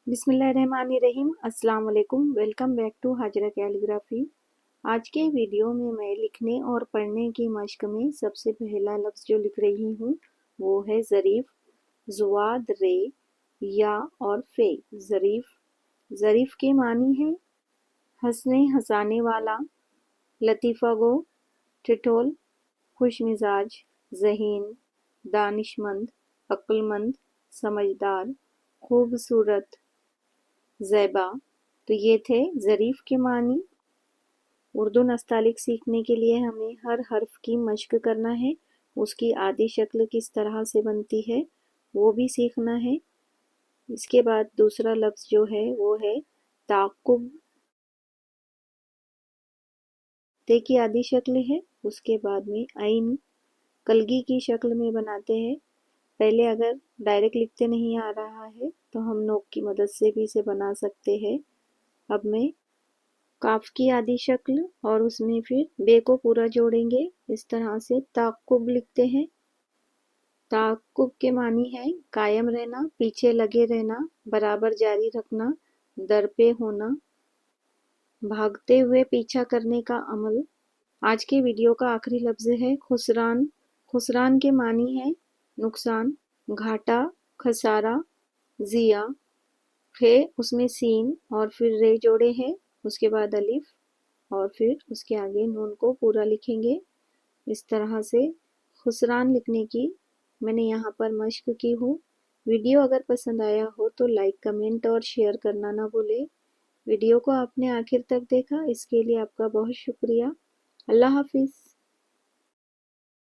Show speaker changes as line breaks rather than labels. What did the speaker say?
बिस्मिल्लाहिर्रहमानिर्रहीम। अस्सलाम वालेकुम। Welcome back to Hajra calligraphy. आज के वीडियो में मैं लिखने और पढ़ने की मश्क में सबसे पहला लफ्ज़ जो लिख रही हूँ वो है ज़रीफ़। ज़ुवाद रे या और फे। ज़रीफ़। ज़रीफ़ के मानी है हंसने हंसाने वाला, लतीफ़ा गो, ठिठोल, खुश मिजाज, ज़हीन, दानिशमंद, अक्लमंद, समझदार, खूबसूरत, ज़ैबा। तो ये थे ज़रीफ़ के मानी। उर्दू नस्तालिक सीखने के लिए हमें हर हर्फ की मश्क करना है, उसकी आदि शक्ल किस तरह से बनती है वो भी सीखना है। इसके बाद दूसरा लफ्ज़ जो है वो है ताक़ुब। ते की आदि शक्ल है, उसके बाद में आइन कलगी की शक्ल में बनाते हैं। पहले अगर डायरेक्ट लिखते नहीं आ रहा है तो हम नोक की मदद से भी इसे बना सकते हैं। अब मैं काफ की आदि शक्ल और उसमें फिर बे को पूरा जोड़ेंगे। इस तरह से ताक़ुब लिखते हैं। ताक़ुब के मानी है कायम रहना, पीछे लगे रहना, बराबर जारी रखना, दर पे होना, भागते हुए पीछा करने का अमल। आज के वीडियो का आखिरी लफ्ज़ है खुसरान। खुसरान के मानी है नुकसान, घाटा, खसारा, ज़िया। खे उसमें सीन और फिर रे जोड़े हैं, उसके बाद अलिफ और फिर उसके आगे नून को पूरा लिखेंगे। इस तरह से खुसरान लिखने की मैंने यहाँ पर मश्क की हूँ। वीडियो अगर पसंद आया हो तो लाइक, कमेंट और शेयर करना ना भूलें। वीडियो को आपने आखिर तक देखा इसके लिए आपका बहुत शुक्रिया। अल्लाह हाफिज़।